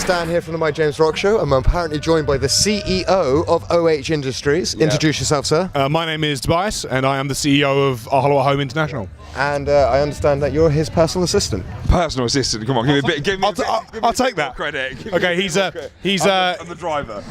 Dan here from the My James Rock Show. I'm apparently joined by the CEO of OH Industries. Yeah. Introduce yourself, sir. My name is Tobias, and I am the CEO of Our Hollow Home International. And I understand that you're his personal assistant. Personal assistant. Come on, give me a bit. Give me I'll take that credit. Okay, he's I'm the driver.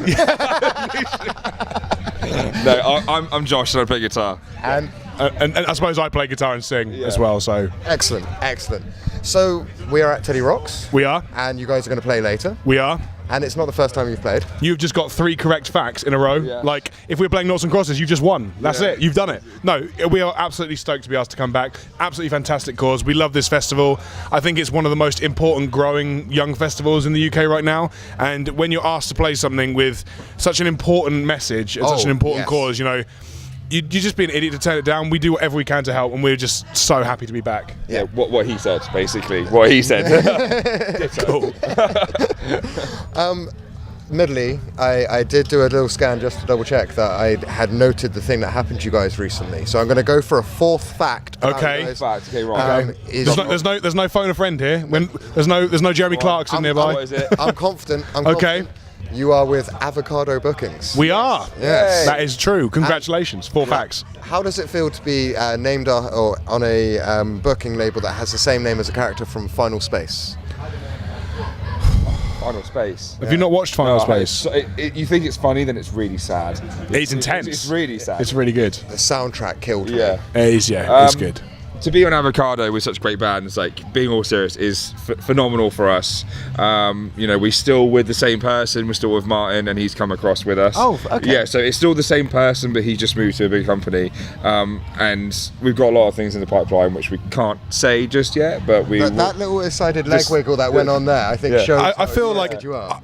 No, I'm Josh, and I play guitar. And I suppose I play guitar and sing as well. So excellent. So we are at Teddy Rocks. We are. And you guys are going to play later. We are. And it's not the first time you've played. You've just got 3 correct facts in a row. Yeah. Like, if we're playing Noughts and Crosses, you've just won. That's it. You've done it. No, we are absolutely stoked to be asked to come back. Absolutely fantastic cause. We love this festival. I think it's one of the most important growing young festivals in the UK right now. And when you're asked to play something with such an important message and such an important cause, you know, you're just being an idiot to turn it down. We do whatever we can to help, and we're just so happy to be back. Yeah, what he said, basically. What he said. Cool. Admittedly, I did do a little scan just to double check that I had noted the thing that happened to you guys recently. So I'm going to go for a 4th fact. Okay. Fact. Okay, right. There's no phone a friend here. There's no Jeremy Clarkson nearby. What is it? I'm confident. Okay. You are with Avocado Bookings. We are. Yes. That is true. Congratulations. 4 facts. How does it feel to be named on a booking label that has the same name as a character from Final Space? Final Space. Have you not watched Final Space? You think it's funny, then it's really sad. It's intense. It's really sad. It's really good. The soundtrack killed me. It is, it's good. To be on Avocado with such great bands, like, being all serious, is phenomenal for us. You know, we're still with the same person. We're still with Martin, and he's come across with us. Oh, okay. Yeah, so it's still the same person, but he just moved to a big company. And we've got a lot of things in the pipeline which we can't say just yet, but that little sided leg wiggle that went on there, I think shows. I feel like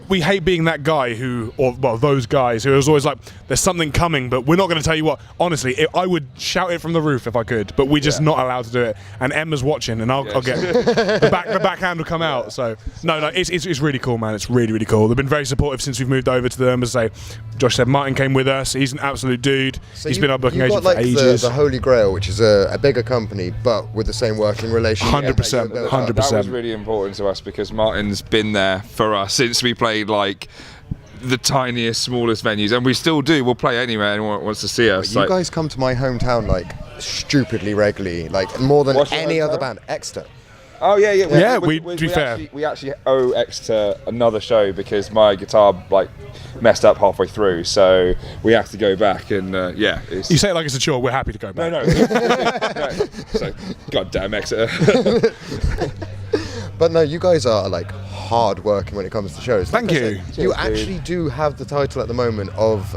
we hate being that guy those guys who is always like, there's something coming, but we're not going to tell you what. Honestly, I would shout it from the roof if I could, but we're just not allowed to do it. And Emma's watching, and I'll get the backhand will come out. So no, it's really cool, man. It's really, really cool. They've been very supportive since we've moved over to them. As I say, Josh said, Martin came with us. He's an absolute dude. So he's been our booking agent for ages. The Holy Grail, which is a bigger company, but with the same working relationship. 100%. That was really important to us because Martin's been there for us since we played like the tiniest, smallest venues, and we still do. We'll play anywhere anyone wants to see us. You guys come to my hometown like stupidly regularly, like more than any other band. Exeter. Oh yeah. To be fair, we actually owe Exeter another show because my guitar like messed up halfway through, so we have to go back and you say it like it's a chore. We're happy to go back. No. So goddamn Exeter. But no, you guys are like hard working when it comes to shows. Thank you. You actually do have the title at the moment of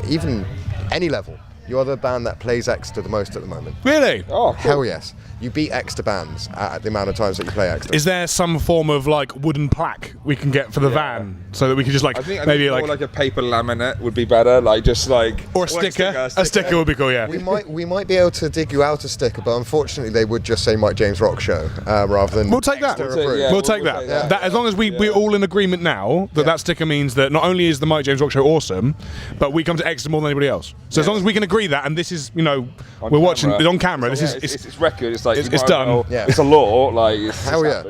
even any level. You're the band that plays Exeter the most at the moment. Really? Oh, cool. Hell yes. You beat Exeter bands at the amount of times that you play Exeter. Is there some form of like wooden plaque we can get for the van so that we can just like I think maybe more like a paper laminate would be better, like just like or a sticker. A sticker would be cool, yeah. We might be able to dig you out a sticker, but unfortunately they would just say Mike James Rock Show rather than. We'll take that. We'll take that. That as long as we're all in agreement now that sticker means that not only is the Mike James Rock Show awesome, but we come to Exeter more than anybody else. So as long as we can agree that, and this is we're watching it on camera. It's record. It's like it's done. It's a law. Like hell yeah.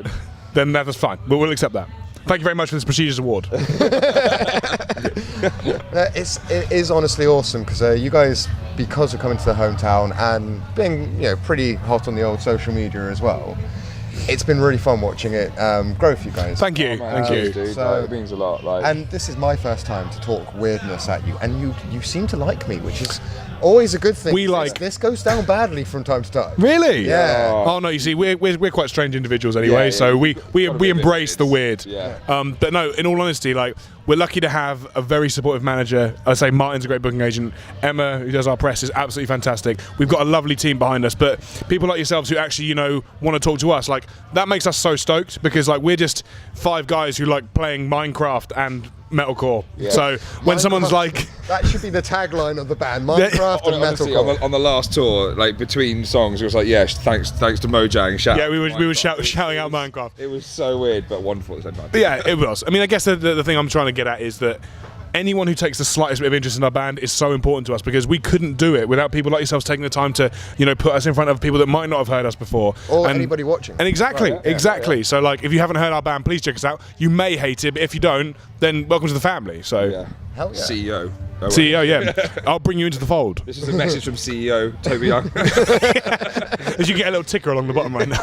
Then that's fine. But we'll accept that. Thank you very much for this prestigious award. It is honestly awesome because you guys, because of coming to the hometown and being pretty hot on the old social media as well, it's been really fun watching it grow for you guys. Thank you. Thank you. Dude, so, it means a lot. And this is my first time to talk weirdness at you, and you seem to like me, which is always a good thing. This goes down badly from time to time. Really? Yeah. Oh no, you see, we're quite strange individuals anyway, so we embrace the weird. Yeah. But no, in all honesty, like we're lucky to have a very supportive manager. I'd say Martin's a great booking agent. Emma, who does our press, is absolutely fantastic. We've got a lovely team behind us, but people like yourselves who actually want to talk to us, like that makes us so stoked because like we're just 5 guys who like playing Minecraft and metalcore. Yeah. So when someone's like, that should be the tagline of the band, Minecraft and metalcore. On the last tour, like between songs, it was like, thanks to Mojang. We were shouting out Minecraft. It was so weird, but wonderful at the same time. Yeah, it was. I mean, I guess the thing I'm trying to get at is that anyone who takes the slightest bit of interest in our band is so important to us, because we couldn't do it without people like yourselves taking the time to, put us in front of people that might not have heard us before. Or anybody watching. And exactly. Yeah. So, like, if you haven't heard our band, please check us out. You may hate it, but if you don't, then welcome to the family. So, Yeah. Hell yeah. CEO. Oh, CEO, yeah. I'll bring you into the fold. This is a message from CEO Toby Young. As you get a little ticker along the bottom right now.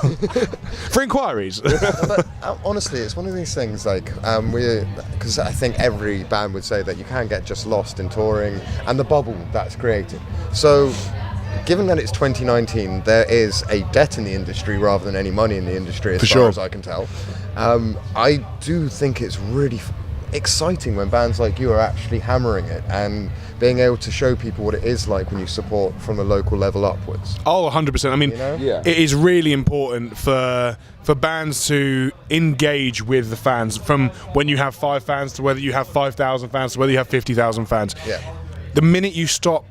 For inquiries. But honestly, it's one of these things, like, because I think every band would say that you can get just lost in touring and the bubble that's created. So, given that it's 2019, there is a debt in the industry rather than any money in the industry, as far as I can tell. I do think it's really exciting when bands like you are actually hammering it and being able to show people what it is like when you support from a local level upwards. Oh, 100%. I mean, it is really important for bands to engage with the fans, from when you have 5 fans to whether you have 5,000 fans to whether you have 50,000 fans. Yeah. The minute you stop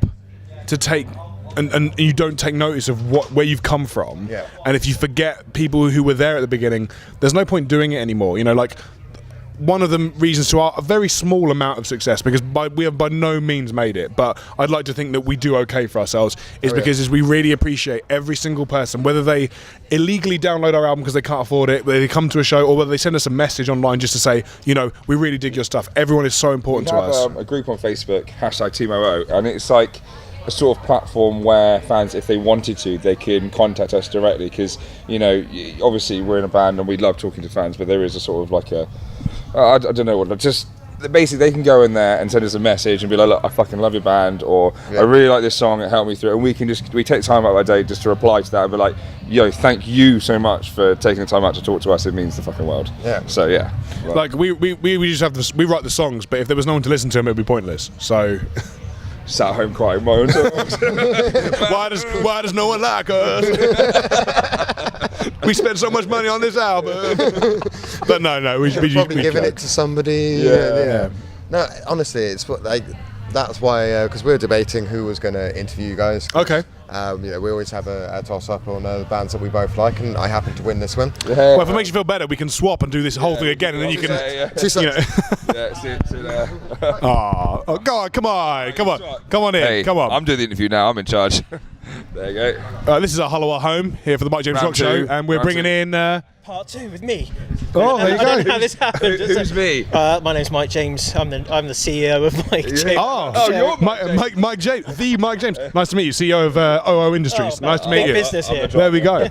to take and you don't take notice of where you've come from, and if you forget people who were there at the beginning, there's no point doing it anymore. Like, one of the reasons to a very small amount of success, because we have by no means made it, but I'd like to think that we do okay for ourselves, is because we really appreciate every single person, whether they illegally download our album because they can't afford it, whether they come to a show, or whether they send us a message online just to say, we really dig your stuff. Everyone is so important to us. We have a group on Facebook, #TeamOO, and it's like a sort of platform where fans, if they wanted to, they can contact us directly, because obviously we're in a band and we love talking to fans, but there is a sort of like I don't know what, just basically they can go in there and send us a message and be like, look, I fucking love your band, or I really like this song, it helped me through it, and we take time out of our day just to reply to that and be like, yo, thank you so much for taking the time out to talk to us, it means the fucking world. So like we just have this, we write the songs, but if there was no one to listen to them, it'd be pointless. So sat at home crying my own songs. why does no one like us? We spent so much money on this album. But no, we probably giving it to somebody. Yeah. No, honestly, it's like that's why, because we're debating who was going to interview you guys. Okay. We always have a toss-up on the bands that we both like, and I happen to win this one. Well, if it makes you feel better, we can swap and do this whole thing again, and then you can. Oh, God, come on in, Hey, come on. I'm doing the interview now, I'm in charge. There you go. This is our Hello, Our Home here for the Mike James Round Rock Show, two. and we're Round bringing two. in. Part 2 with me. Oh, there you I don't know go. how this happened. Who's me? My name's Mike James. I'm the CEO of Mike James. You're Mike James, the Mike James. Nice to meet you, CEO of OO Industries. Nice to meet you. Business here. There we go.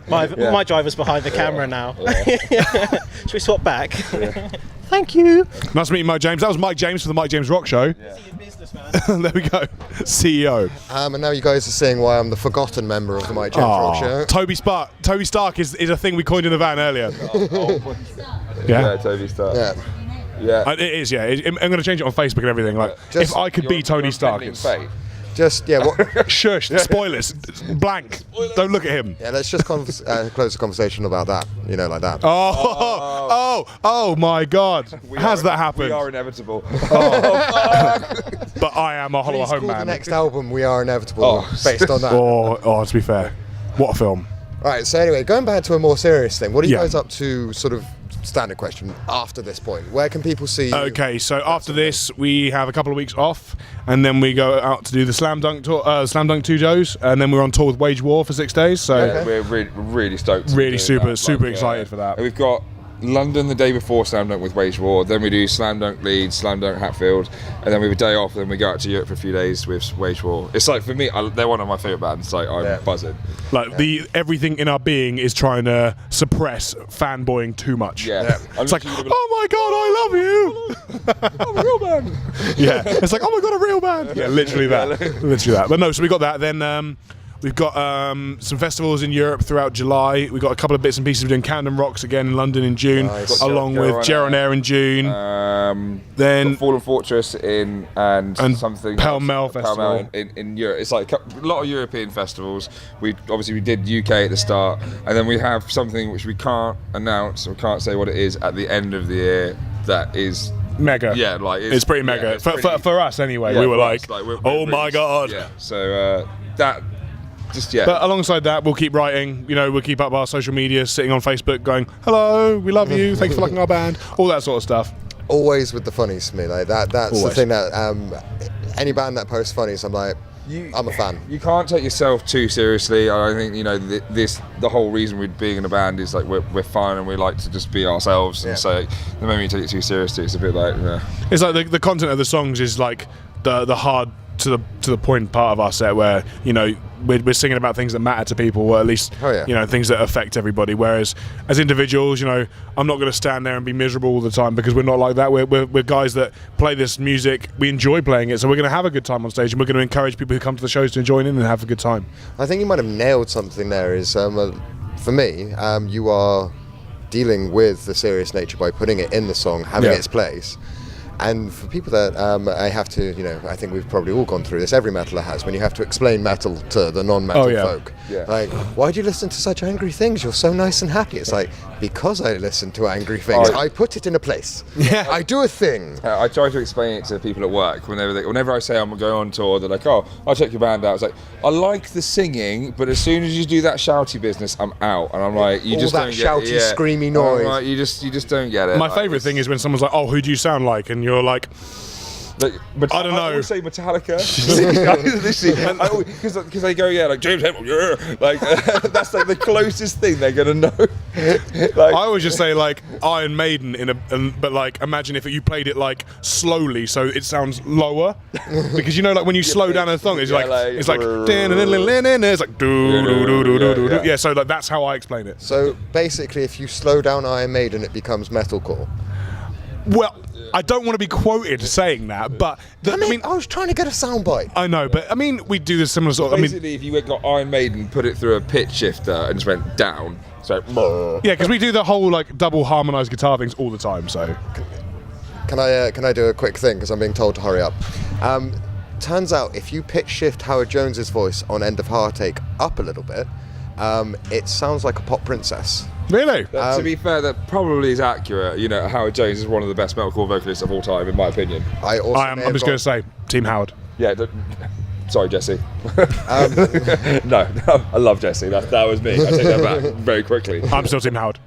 My driver's behind the camera now. Should we swap back? Thank you. Nice to meet you, Mike James. That was Mike James for the Mike James Rock Show. There we go. CEO. And now you guys are seeing why I'm the forgotten member of the Mike James Rock Show. Toby Stark is a thing we coined in the van earlier. Yeah, Toby Stark. Yeah. It is, yeah. I'm going to change it on Facebook and everything. Like, if I could be Tony Stark, shush, spoilers, blank. Don't look at him. Yeah, let's just close the conversation about that. Like that. Oh my God! Has that happened? We are inevitable. But I am a Hollow Please Home call man. the next album "We Are Inevitable" based on that. To be fair, what a film. All right. So anyway, going back to a more serious thing, what are you guys up to? Sort of standard question. After this point, where can people see you? Okay, so after this, we have a couple of weeks off, and then we go out to do the Slam Dunk tour, Slam Dunk 2 shows, and then we're on tour with Wage War for 6 days. So we're really stoked. Really super excited for that. We've got London the day before Slam Dunk with Wage War, then we do Slam Dunk Leeds, Slam Dunk Hatfield, and then we have a day off, then we go out to Europe for a few days with Wage War. It's like, for me, they're one of my favourite bands, like I'm buzzing. Like everything in our being is trying to suppress fanboying too much. It's like, oh my God, I love you. I'm a real band. Yeah, it's like, oh my God, a real band. Yeah, literally that. Literally that. But no, so we got that. Then we've got some festivals in Europe throughout July. We've got a couple of bits and pieces. We're doing Camden Rocks again in London in June, along with Gerard Air in June. Then Fallen Fortress and something Pall Mall Festival in Europe. It's like a lot of European festivals. We did UK at the start, and then we have something which we can't announce or can't say what it is at the end of the year. That is mega. Yeah, like it's pretty mega for us anyway. We were like, oh my God. Yeah. So that. But alongside that, we'll keep writing, we'll keep up our social media, sitting on Facebook going, hello, we love you, thanks for liking our band, all that sort of stuff. always with the funnies for me. Like that's Always. the thing that any band that posts funnies, I'm like, I'm a fan. You can't take yourself too seriously. I think the whole reason we're being in a band is like we're fun and we like to just be ourselves. And so the moment you take it too seriously, it's a bit like It's like the content of the songs is like the hard to the point part of our set where we're singing about things that matter to people, or at least things that affect everybody. Whereas as individuals, I'm not going to stand there and be miserable all the time, because we're not like that. We're guys that play this music. We enjoy playing it, so we're going to have a good time on stage, and we're going to encourage people who come to the shows to join in and have a good time. I think you might have nailed something there. Is for me, you are dealing with the serious nature by putting it in the song, having its place. And for people that I have to, I think we've probably all gone through this, every metaler has, when you have to explain metal to the non-metal folk. Yeah. Like, why do you listen to such angry things? You're so nice and happy. It's like, because I listen to angry things, I put it in a place. Yeah. I do a thing. I try to explain it to people at work. Whenever I say I'm going on tour, they're like, oh, I'll check your band out. It's like, I like the singing, but as soon as you do that shouty business, I'm out. And I'm like, you just don't get it. All that shouty, screamy noise. Like, you just don't get it. My favourite thing is when someone's like, oh, who do you sound like? And you're like, I don't know. I always say Metallica. Because they go, like James Hetfield, like that's like the closest thing they're gonna know. I always just say like Iron Maiden but like imagine if you played it like slowly, so it sounds lower, because like when you slow down a song, it's like it's like do. Yeah, so like that's how I explain it. So basically, if you slow down Iron Maiden, it becomes metalcore. Well, I don't want to be quoted saying that, but I mean, I was trying to get a soundbite. I know, but I mean, we do this similar sort of. Basically, if you got Iron Maiden, put it through a pitch shifter and just went down, so yeah, because we do the whole like double harmonized guitar things all the time. So can I do a quick thing, because I'm being told to hurry up? Turns out if you pitch shift Howard Jones's voice on End of Heartache up a little bit, it sounds like a pop princess. Really? To be fair, that probably is accurate. Howard Jones is one of the best metalcore vocalists of all time, in my opinion. I'm just going to say, Team Howard. Yeah. Sorry, Jesse. No, I love Jesse. That was me. I take that back very quickly. I'm still Team Howard.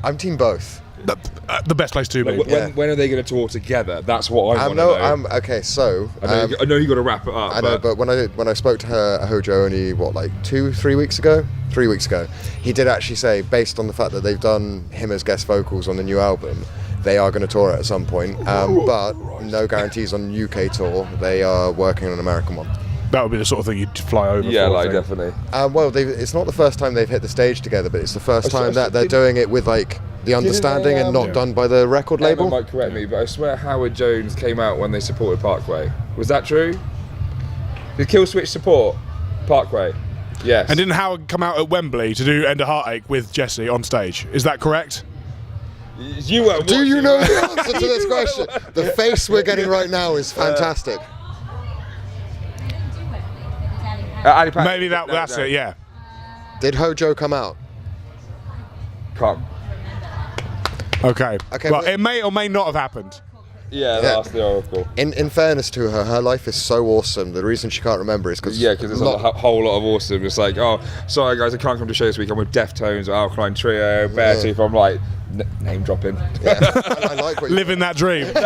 I'm Team both. The best place to be. When are they going to tour together? That's what I want to know. Okay, so I know you got to wrap it up. I know, but when I spoke to Hojo only 3 weeks ago. 3 weeks ago, he did actually say, based on the fact that they've done him as guest vocals on the new album, they are going to tour it at some point, but no guarantees on UK tour. They are working on an American one. That would be the sort of thing you'd fly over. Yeah, like definitely. Well, it's not the first time they've hit the stage together, but it's the first time that they're doing it with like the understanding and not done by the record label. Emma might correct me, but I swear Howard Jones came out when they supported Parkway. Was that true? Did Killswitch support Parkway? Yes. And didn't Howard come out at Wembley to do End of Heartache with Jesse on stage? Is that correct? You weren't Do you know the answer to this question? The face we're getting right now is fantastic. Maybe that's it, yeah. Did Hojo come out? Come. Okay. Well, it may or may not have happened. Yeah, that's the oracle. In fairness to her life is so awesome. The reason she can't remember is because there's a whole lot of awesome. It's like, oh, sorry guys, I can't come to the show this week. I'm with Deftones or Alkaline Trio, Beartooth. I'm like, name dropping. Yeah, I like what living that dream. If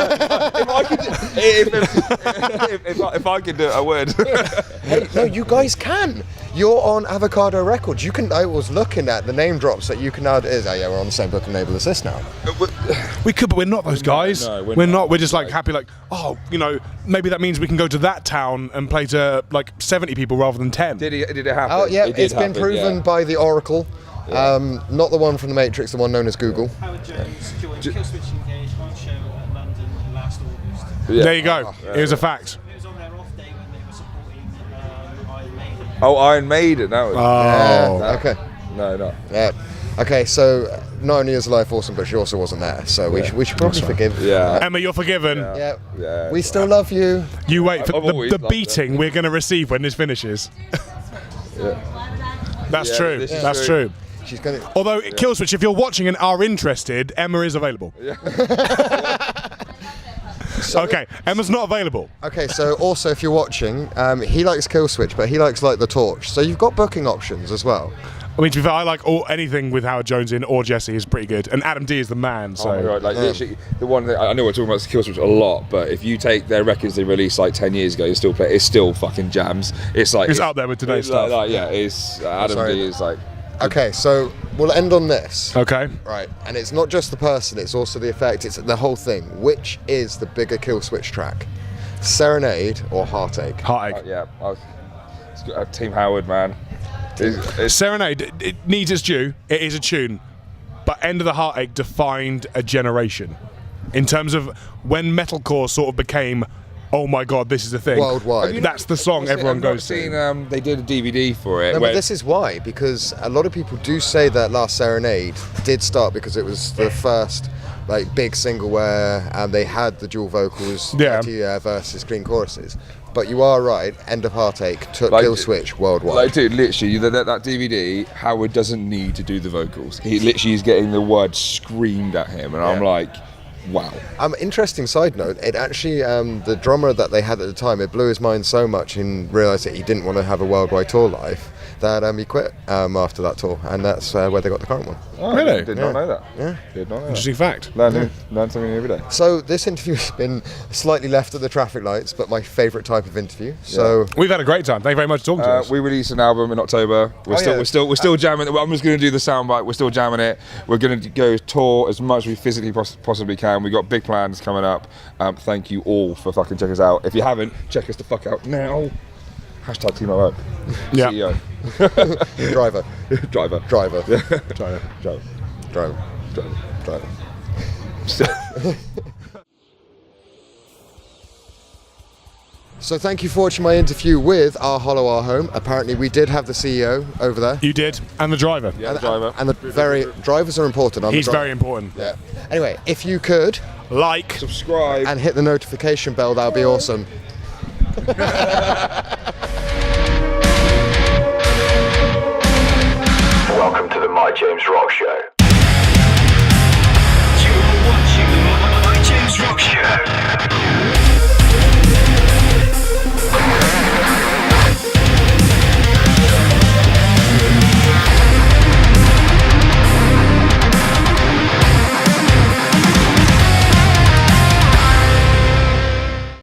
I could do it, I would. Hey, no, you guys can. You're on Avocado Records. You can. I was looking at the name drops that you can now. We're on the same booking label as this now. We could, but we're not those guys. No, we're not. We're just like happy, like, oh, maybe that means we can go to that town and play to like 70 people rather than 10. Did it happen? Oh yeah, it's been proven by the Oracle. Yeah. Not the one from the Matrix, the one known as Google. Howard Jones joined Killswitch Engage on show at London last August. Yeah. There you go. It was a fact. It was on their off day when they were supporting Iron Maiden. Oh, Iron Maiden. That was. Okay. No. Yeah. Okay, so not only is life awesome, but she also wasn't there, so we should probably forgive. Yeah. Emma, you're forgiven. Yeah. We still love you. You wait for the beating we're going to receive when this finishes. That's true. That's true. She's gonna. Although Killswitch, if you're watching and are interested, Emma is available. Yeah. Okay, Emma's not available. Okay, so also if you're watching, he likes Killswitch, but he likes Light the Torch. So you've got booking options as well. I mean, to be fair, I like anything with Howard Jones in or Jesse is pretty good, and Adam D is the man. So. Oh my God, like literally, the one that I know we're talking about Killswitch a lot, but if you take their records they released like 10 years ago, it's still fucking jams. It's like it's out there with today's stuff. It's Adam D is like. Okay, so we'll end on this. Okay. Right, and it's not just the person, it's also the effect, it's the whole thing. Which is the bigger Killswitch track? Serenade or Heartache? Heartache. It's got Team Howard, man. Serenade, it needs its due. It is a tune, but End of the Heartache defined a generation in terms of when metalcore sort of became, oh my God, this is a thing worldwide. That's the song everyone goes to. They did a DVD for it. No, but this is why, because a lot of people do say that Last Serenade did start because it was the first like big single where they had the dual vocals, versus clean choruses. But you are right, End of Heartache took Killswitch worldwide. Like, dude, literally, that DVD, Howard doesn't need to do the vocals. He literally is getting the words screamed at him, and I'm like, wow. Interesting side note, it actually, the drummer that they had at the time, it blew his mind so much and realised that he didn't want to have a worldwide tour life, that he quit after that tour, and that's where they got the current one. Oh, really? Did not know that. Yeah. Did not know Interesting fact. Learn something new every day. So this interview has been slightly left at the traffic lights, but my favourite type of interview. So we've had a great time. Thank you very much for talking to us. We released an album in October. We're still jamming. I'm just going to do the soundbite. We're still jamming it. We're going to go tour as much as we physically possibly can. We've got big plans coming up. Thank you all for fucking checking us out. If you haven't, check us the fuck out now. Hashtag Team OO. Yeah. CEO. driver. Driver. Driver. Driver. Driver. Driver. Driver. Driver. So thank you for watching my interview with Our Hollow Our Home. Apparently we did have the CEO over there. You did, and the driver. Yeah, the driver. And the drivers are important. He's very important. Yeah. Anyway, if you could like, subscribe, and hit the notification bell, that would be awesome. Welcome to the My James Rock Show.